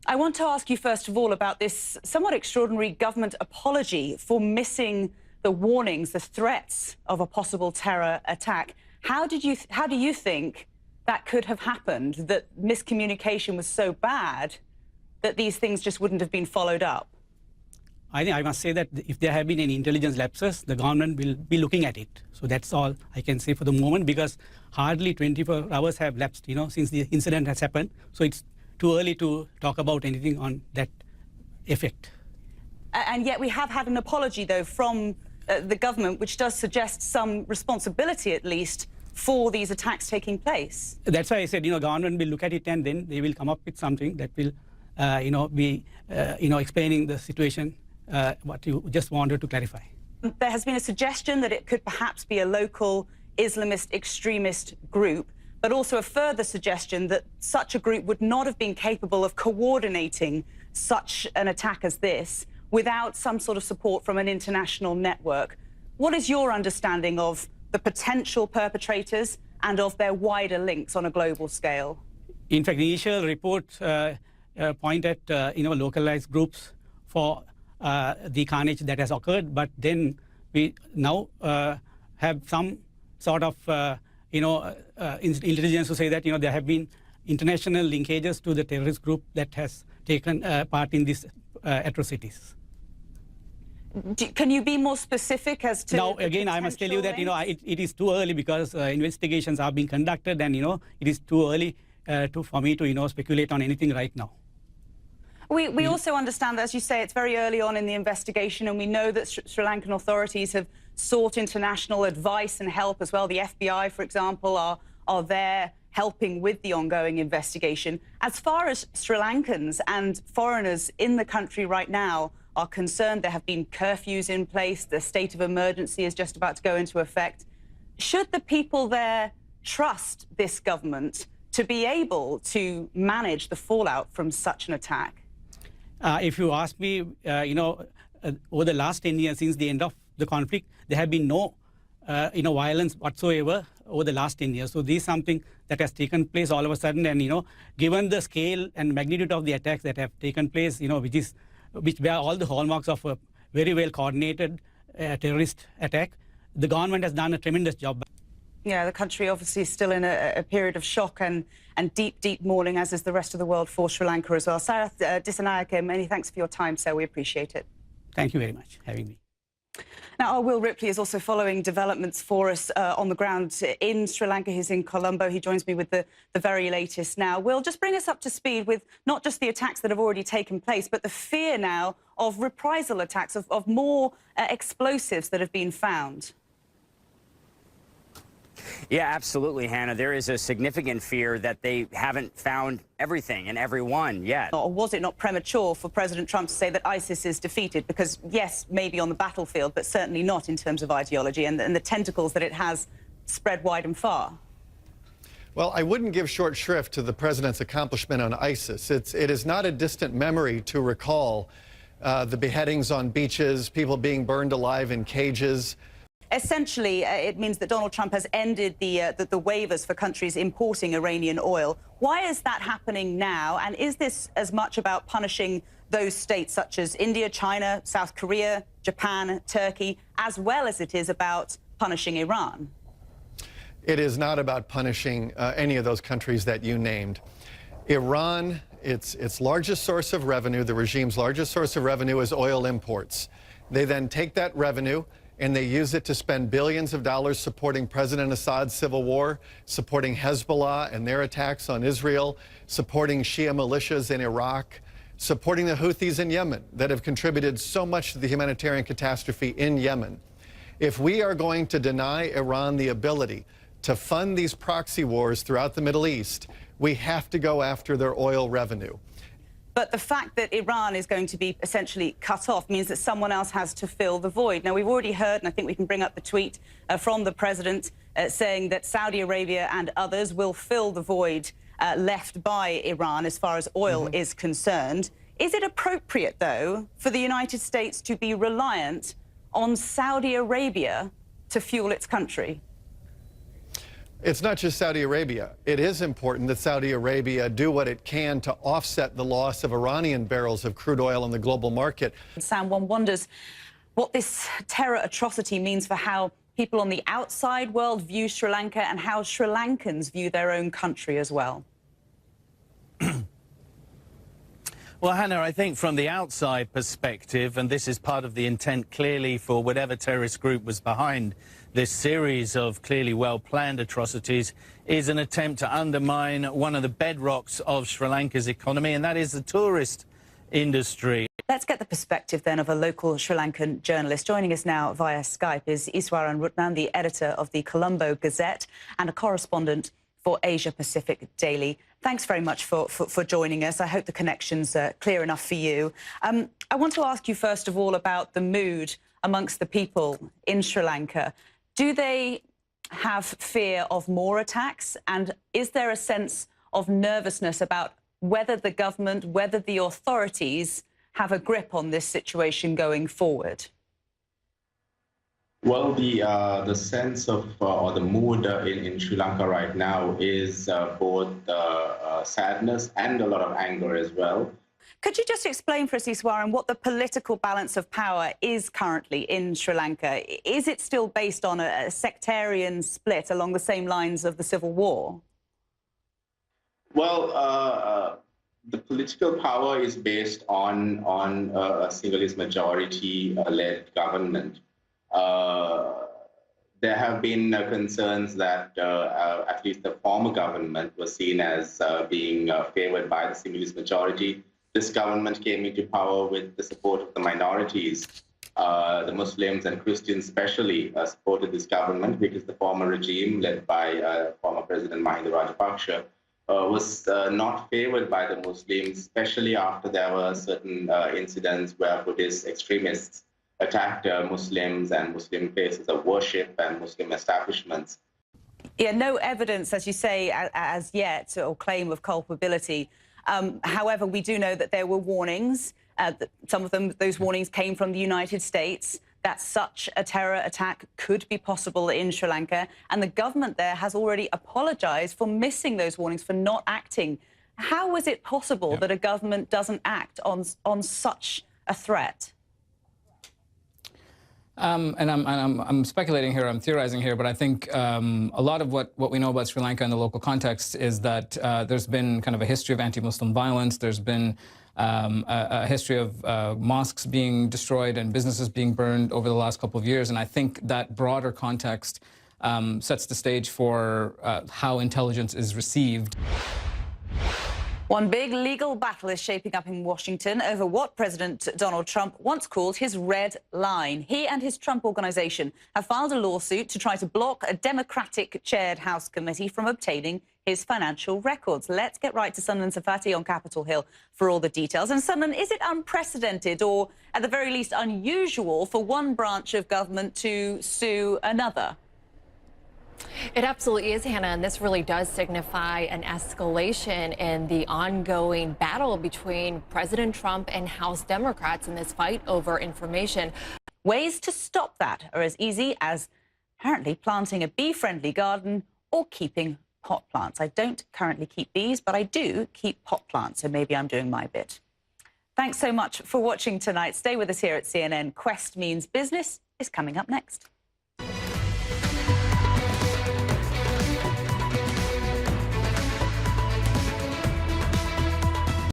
I want to ask you, first of all, about this somewhat extraordinary government apology for missing the warnings, the threats of a possible terror attack. How do you think that could have happened, that miscommunication was so bad that these things just wouldn't have been followed up? I think I must say that if there have been any intelligence lapses, the government will be looking at it. So that's all I can say for the moment, because hardly 24 hours have lapsed, since the incident has happened. So it's too early to talk about anything on that effect. And yet we have had an apology, though, from the government, which does suggest some responsibility, at least, for these attacks taking place. That's why I said, government will look at it and then they will come up with something that will, be, explaining the situation, what you just wanted to clarify. There has been a suggestion that it could perhaps be a local Islamist extremist group, but also a further suggestion that such a group would not have been capable of coordinating such an attack as this without some sort of support from an international network. What is your understanding of the potential perpetrators and of their wider links on a global scale? In fact, the initial reports point at localized groups for the carnage that has occurred, but then we now have some sort of intelligence to say that there have been international linkages to the terrorist group that has taken part in these atrocities. Can you be more specific as to... Now, again, I must tell you that it is too early, because investigations are being conducted, and it is too early for me to speculate on anything right now. We also understand that, as you say, it's very early on in the investigation, and we know that Sri Lankan authorities have sought international advice and help as well. The FBI, for example, are there helping with the ongoing investigation. As far as Sri Lankans and foreigners in the country right now are concerned, there have been curfews in place, the state of emergency is just about to go into effect. Should the people there trust this government to be able to manage the fallout from such an attack? If you ask me, over the last 10 years, since the end of the conflict, there have been no, violence whatsoever over the last 10 years. So this is something that has taken place all of a sudden, and, given the scale and magnitude of the attacks that have taken place, which bear all the hallmarks of a very well coordinated terrorist attack, the government has done a tremendous job. Yeah, the country obviously is still in a period of shock and deep, deep mourning, as is the rest of the world for Sri Lanka as well. Sarath Dissanayake, many thanks for your time, sir. We appreciate it. Thank you very much for having me. Now, our Will Ripley is also following developments for us on the ground in Sri Lanka. He's in Colombo. He joins me with the very latest now. Will, just bring us up to speed with not just the attacks that have already taken place, but the fear now of reprisal attacks, of more explosives that have been found. Yeah, absolutely, Hannah. There is a significant fear that they haven't found everything and everyone yet. Or was it not premature for President Trump to say that ISIS is defeated? Because, yes, maybe on the battlefield, but certainly not in terms of ideology and the tentacles that it has spread wide and far. Well, I wouldn't give short shrift to the president's accomplishment on ISIS. It is not a distant memory to recall the beheadings on beaches, people being burned alive in cages. Essentially, it means that Donald Trump has ended the waivers for countries importing Iranian oil. Why is that happening now? And is this as much about punishing those states such as India, China, South Korea, Japan, Turkey, as well as it is about punishing Iran? It is not about punishing any of those countries that you named. Iran, its largest source of revenue, the regime's largest source of revenue is oil imports. They then take that revenue and they use it to spend billions of dollars supporting President Assad's civil war, supporting Hezbollah and their attacks on Israel, supporting Shia militias in Iraq, supporting the Houthis in Yemen that have contributed so much to the humanitarian catastrophe in Yemen. If we are going to deny Iran the ability to fund these proxy wars throughout the Middle East, we have to go after their oil revenue. But the fact that Iran is going to be essentially cut off means that someone else has to fill the void. Now, we've already heard, and I think we can bring up the tweet from the president saying that Saudi Arabia and others will fill the void left by Iran as far as oil is concerned. Is it appropriate, though, for the United States to be reliant on Saudi Arabia to fuel its country? It's not just Saudi Arabia. It is important that Saudi Arabia do what it can to offset the loss of Iranian barrels of crude oil in the global market. Sam, one wonders what this terror atrocity means for how people on the outside world view Sri Lanka and how Sri Lankans view their own country as well. Well, Hannah, I think from the outside perspective, and this is part of the intent clearly for whatever terrorist group was behind this series of clearly well-planned atrocities, is an attempt to undermine one of the bedrocks of Sri Lanka's economy, and that is the tourist industry. Let's get the perspective then of a local Sri Lankan journalist. Joining us now via Skype is Iswaran Rutnan, the editor of the Colombo Gazette and a correspondent for Asia Pacific Daily. Thanks very much for joining us. I hope the connection's clear enough for you. I want to ask you first of all about the mood amongst the people in Sri Lanka. Do they have fear of more attacks? And is there a sense of nervousness about whether the government, whether the authorities have a grip on this situation going forward? Well, the sense of or the mood in Sri Lanka right now is both sadness and a lot of anger as well. Could you just explain for us, Iswaran, what the political balance of power is currently in Sri Lanka? Is it still based on a sectarian split along the same lines of the Civil War? Well, the political power is based on a singles majority-led government. There have been concerns that at least the former government was seen as being favored by the singles majority. This government came into power with the support of the minorities. The Muslims and Christians especially supported this government because the former regime, led by former President Mahinda Rajapaksa, was not favored by the Muslims, especially after there were certain incidents where Buddhist extremists attacked Muslims and Muslim places of worship and Muslim establishments. Yeah, no evidence, as you say, as yet, or claim of culpability. However, we do know that there were warnings. Some of them, those warnings came from the United States, that such a terror attack could be possible in Sri Lanka. And the government there has already apologized for missing those warnings, for not acting. How is it possible that a government doesn't act on such a threat? And I'm speculating here, I'm theorizing here, but I think a lot of what we know about Sri Lanka in the local context is that there's been kind of a history of anti-Muslim violence. There's been a history of mosques being destroyed and businesses being burned over the last couple of years. And I think that broader context sets the stage for how intelligence is received. One big legal battle is shaping up in Washington over what President Donald Trump once called his red line. He and his Trump organization have filed a lawsuit to try to block a Democratic-chaired House committee from obtaining his financial records. Let's get right to Sunlan Safati on Capitol Hill for all the details. And Sunlan, is it unprecedented or, at the very least, unusual for one branch of government to sue another? It absolutely is, Hannah, and this really does signify an escalation in the ongoing battle between President Trump and House Democrats in this fight over information. Ways to stop that are as easy as apparently planting a bee-friendly garden or keeping pot plants. I don't currently keep bees, but I do keep pot plants, so maybe I'm doing my bit. Thanks so much for watching tonight. Stay with us here at CNN. Quest Means Business is coming up next.